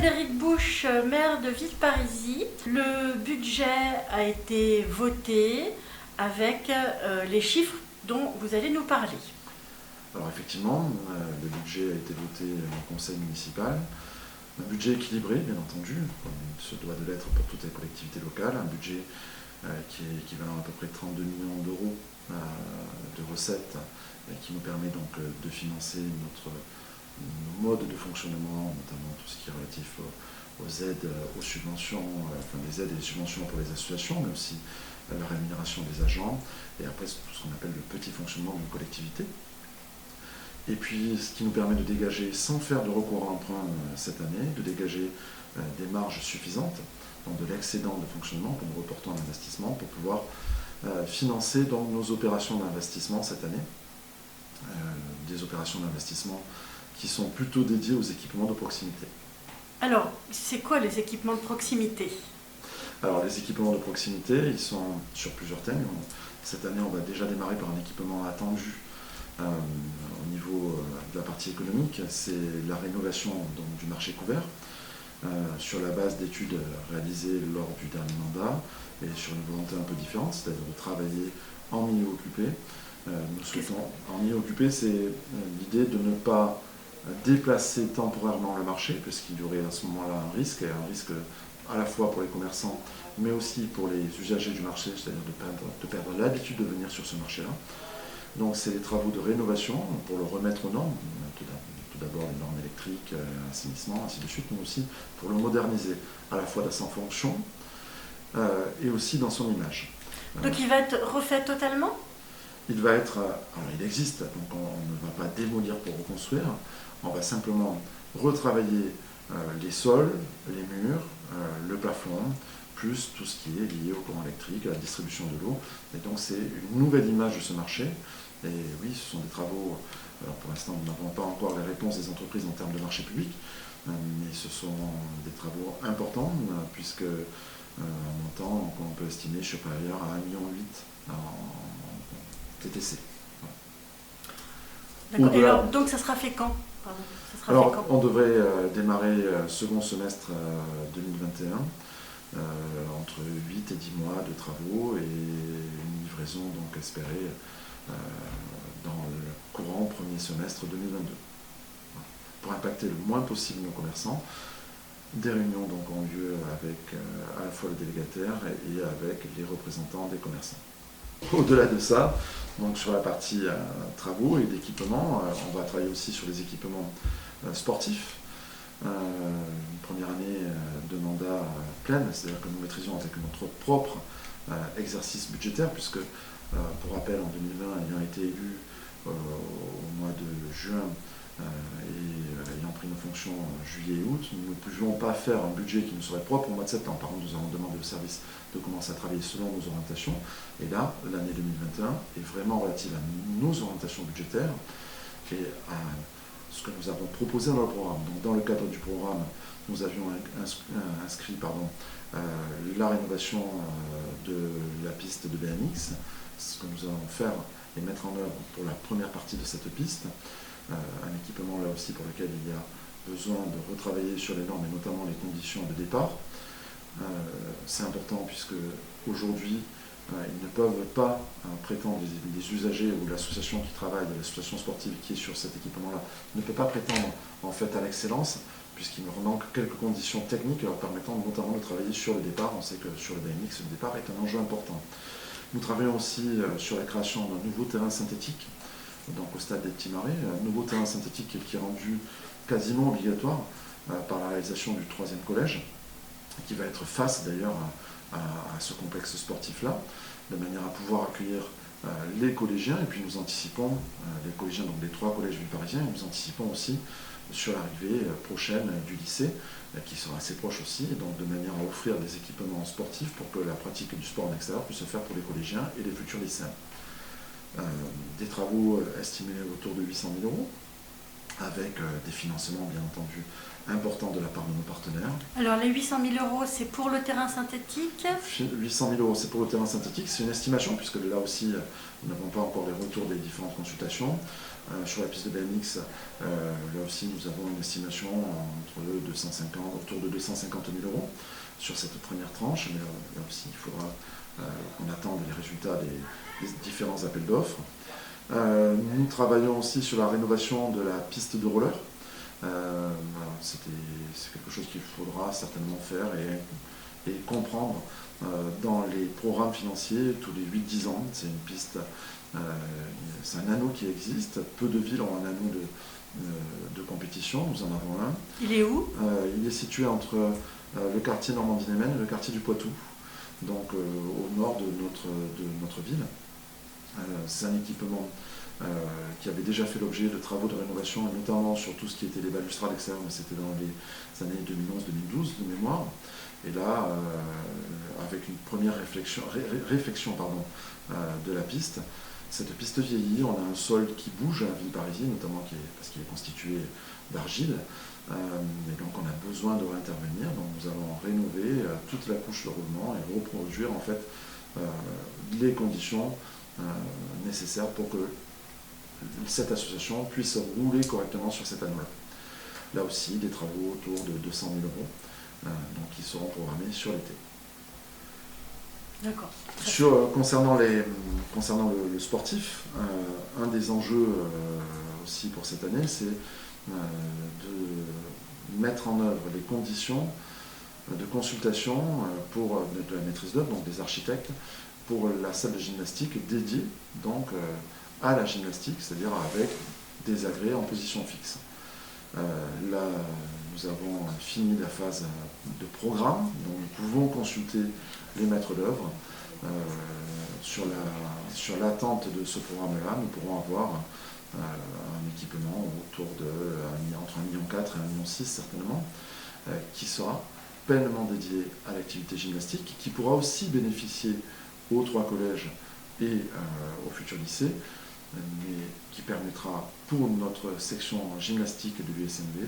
Frédéric Bouche, maire de Villeparisis. Le budget a été voté avec les chiffres dont vous allez nous parler. Alors effectivement, le budget a été voté en conseil municipal. Un budget équilibré, bien entendu, comme il se doit de l'être pour toutes les collectivités locales. Un budget qui est équivalent à peu près 32 millions d'euros de recettes et qui nous permet donc de financer nos modes de fonctionnement, notamment tout ce qui est relatif aux aides, aux subventions, enfin les aides et les subventions pour les associations, mais aussi la rémunération des agents, et après tout ce qu'on appelle le petit fonctionnement d'une collectivité. Et puis ce qui nous permet de dégager, sans faire de recours à emprunt cette année, de dégager des marges suffisantes, donc de l'excédent de fonctionnement que nous reportons en investissement pour pouvoir financer donc nos opérations d'investissement cette année. Des opérations d'investissement qui sont plutôt dédiées aux équipements de proximité. Alors, c'est quoi les équipements de proximité ? Alors, les équipements de proximité, ils sont sur plusieurs thèmes. Cette année, on va déjà démarrer par un équipement attendu au niveau de la partie économique. C'est la rénovation donc, du marché couvert sur la base d'études réalisées lors du dernier mandat et sur une volonté un peu différente, c'est-à-dire de travailler en milieu occupé. Nous souhaitons, en milieu occupé, c'est l'idée de ne pas déplacer temporairement le marché, puisqu'il y aurait à ce moment-là un risque, et un risque à la fois pour les commerçants, mais aussi pour les usagers du marché, c'est-à-dire de perdre l'habitude de venir sur ce marché-là. Donc c'est des travaux de rénovation pour le remettre aux normes, tout d'abord les normes électriques, assainissement, ainsi de suite, mais aussi pour le moderniser, à la fois dans sa fonction et aussi dans son image. Donc il va être refait totalement ? Il va être, alors il existe, donc on ne va pas démolir pour reconstruire, on va simplement retravailler les sols, les murs, le plafond, plus tout ce qui est lié au courant électrique, à la distribution de l'eau. Et donc c'est une nouvelle image de ce marché. Et oui, ce sont des travaux, alors pour l'instant nous n'avons pas encore les réponses des entreprises en termes de marché public, mais ce sont des travaux importants, puisque en montant, on peut estimer supérieur à 1,8 million en TTC. D'accord. Et alors, donc ça sera fait quand ? Alors, on devrait démarrer second semestre 2021, entre 8 et 10 mois de travaux et une livraison donc espérée dans le courant premier semestre 2022. Pour impacter le moins possible nos commerçants, des réunions donc ont lieu avec à la fois le délégataire et avec les représentants des commerçants. Au-delà de ça, donc sur la partie travaux et d'équipements, on va travailler aussi sur les équipements sportifs. Une première année de mandat pleine, c'est-à-dire que nous maîtrisions avec notre propre exercice budgétaire, puisque, pour rappel, en 2020, ayant été élu au mois de juin et ayant pris nos fonctions en juillet et août, nous ne pouvions pas faire un budget qui nous serait propre au mois de septembre. Par contre, nous avons demandé au service de commencer à travailler selon nos orientations. Et là, l'année 2021 est vraiment relative à nos orientations budgétaires et à ce que nous avons proposé dans le programme. Donc, dans le cadre du programme, nous avions inscrit la rénovation de la piste de BMX, ce que nous allons faire et mettre en œuvre pour la première partie de cette piste. Un équipement là aussi pour lequel il y a besoin de retravailler sur les normes et notamment les conditions de départ. C'est important puisque aujourd'hui ils ne peuvent pas prétendre, les usagers ou l'association qui travaille, l'association sportive qui est sur cet équipement-là, ne peut pas prétendre en fait à l'excellence puisqu'il leur manque quelques conditions techniques leur permettant notamment de travailler sur le départ. On sait que sur le BMX, le départ est un enjeu important. Nous travaillons aussi sur la création d'un nouveau terrain synthétique, donc au stade des Petits Marais, un nouveau terrain synthétique qui est rendu quasiment obligatoire par la réalisation du 3e collège, qui va être face d'ailleurs à ce complexe sportif-là, de manière à pouvoir accueillir les collégiens, et puis nous anticipons, les collégiens donc des 3 collèges villeparisiens, et nous anticipons aussi sur l'arrivée prochaine du lycée, qui sera assez proche aussi, donc de manière à offrir des équipements sportifs pour que la pratique du sport en extérieur puisse se faire pour les collégiens et les futurs lycéens. Des travaux estimés autour de 800 000 euros. avec des financements bien entendu importants de la part de nos partenaires. Alors les 800 000 euros, c'est pour le terrain synthétique? 800 000 euros, c'est pour le terrain synthétique, c'est une estimation, puisque là aussi, nous n'avons pas encore les retours des différentes consultations. Sur la piste de BMX, là aussi, nous avons une estimation autour de 250 000 euros sur cette première tranche, mais là aussi, il faudra qu'on attende les résultats des différents appels d'offres. Nous travaillons aussi sur la rénovation de la piste de roller. C'est quelque chose qu'il faudra certainement faire et comprendre dans les programmes financiers tous les 8-10 ans. C'est une piste, c'est un anneau qui existe. Peu de villes ont un anneau de compétition, nous en avons un. Il est où? Il est situé entre le quartier Normandie-Némen et le quartier du Poitou, donc au nord de notre ville. C'est un équipement qui avait déjà fait l'objet de travaux de rénovation, notamment sur tout ce qui était les balustrades extérieures, mais c'était dans les années 2011-2012 de mémoire. Et là, avec une première réflexion de la piste, cette piste vieillit, on a un sol qui bouge à Villeparisis, notamment parce qu'il est constitué d'argile, et donc on a besoin de réintervenir. Donc nous allons rénover toute la couche de roulement et reproduire en fait les conditions nécessaires pour que cette association puisse rouler correctement sur cet anneau-là. Là aussi, des travaux autour de 200 000 euros, donc qui seront programmés sur l'été. D'accord. Concernant le sportif, un des enjeux aussi pour cette année, c'est de mettre en œuvre les conditions de consultation pour de la maîtrise d'œuvre, donc des architectes, pour la salle de gymnastique dédiée donc à la gymnastique, c'est-à-dire avec des agrès en position fixe. Là, nous avons fini la phase de programme, donc nous pouvons consulter les maîtres d'œuvre. Sur l'attente de ce programme-là, nous pourrons avoir un équipement autour entre 1,4 million et 1,6 million certainement, qui sera pleinement dédié à l'activité gymnastique, qui pourra aussi bénéficier aux 3 collèges et au futur lycée, mais qui permettra pour notre section gymnastique de l'USMV,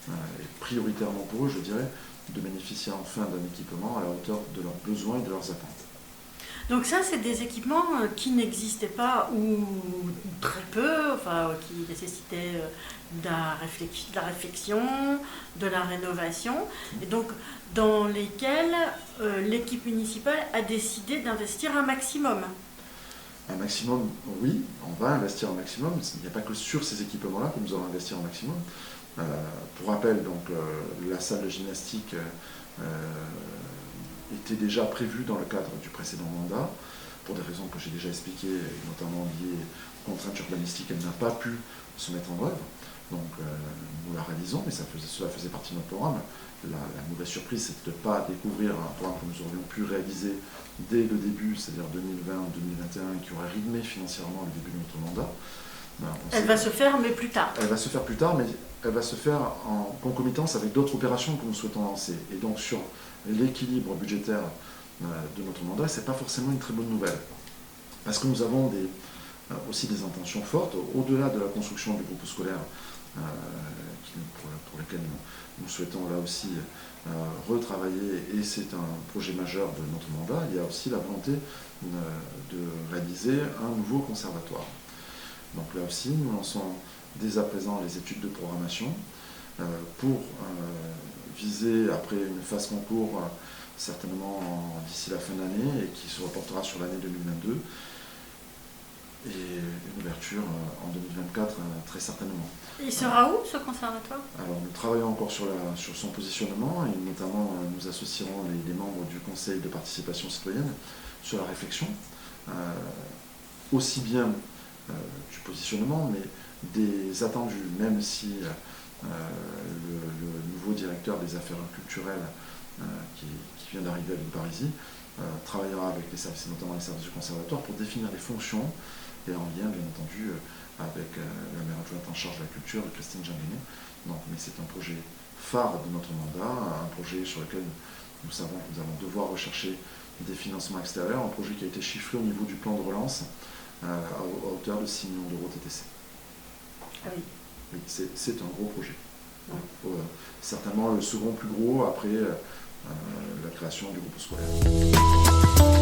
et prioritairement pour eux, je dirais, de bénéficier enfin d'un équipement à la hauteur de leurs besoins et de leurs attentes. Donc ça, c'est des équipements qui n'existaient pas ou très peu, enfin, qui nécessitaient de la réflexion, de la rénovation, et donc dans lesquels l'équipe municipale a décidé d'investir un maximum. Un maximum, oui, on va investir un maximum. Il n'y a pas que sur ces équipements-là que nous allons investir un maximum. Pour rappel, donc, la salle de gymnastique était déjà prévue dans le cadre du précédent mandat, pour des raisons que j'ai déjà expliquées, notamment liées aux contraintes urbanistiques, elle n'a pas pu se mettre en œuvre. Donc nous la réalisons, mais cela faisait partie de notre programme. La mauvaise surprise, c'était de ne pas découvrir un programme que nous aurions pu réaliser dès le début, c'est-à-dire 2020 ou 2021, qui aurait rythmé financièrement le début de notre mandat. Elle va se faire, mais plus tard. Elle va se faire plus tard, mais elle va se faire en concomitance avec d'autres opérations que nous souhaitons lancer. Et donc sur l'équilibre budgétaire de notre mandat, ce n'est pas forcément une très bonne nouvelle. Parce que nous avons aussi des intentions fortes, au-delà de la construction du groupe scolaire, pour lesquels nous souhaitons là aussi retravailler, et c'est un projet majeur de notre mandat. Il y a aussi la volonté de réaliser un nouveau conservatoire. Donc là aussi, nous lançons dès à présent les études de programmation pour viser, après une phase concours, certainement d'ici la fin d'année, et qui se reportera sur l'année 2022, et une ouverture en 2024 très certainement. Il sera où ce conservatoire? Alors nous travaillons encore sur son positionnement, et notamment nous associerons les membres du conseil de participation citoyenne sur la réflexion, aussi bien du positionnement, mais des attendus, même si le nouveau directeur des affaires culturelles qui vient d'arriver à Villeparisis travaillera avec les services, notamment les services du conservatoire, pour définir les fonctions, et en lien bien entendu avec la maire adjointe en charge de la culture, Christine Janguenet. Mais c'est un projet phare de notre mandat, un projet sur lequel nous savons que nous allons devoir rechercher des financements extérieurs, un projet qui a été chiffré au niveau du plan de relance à hauteur de 6 millions d'euros TTC. Ah oui. oui, c'est un gros projet. Oui. Certainement le second plus gros après la création du groupe scolaire.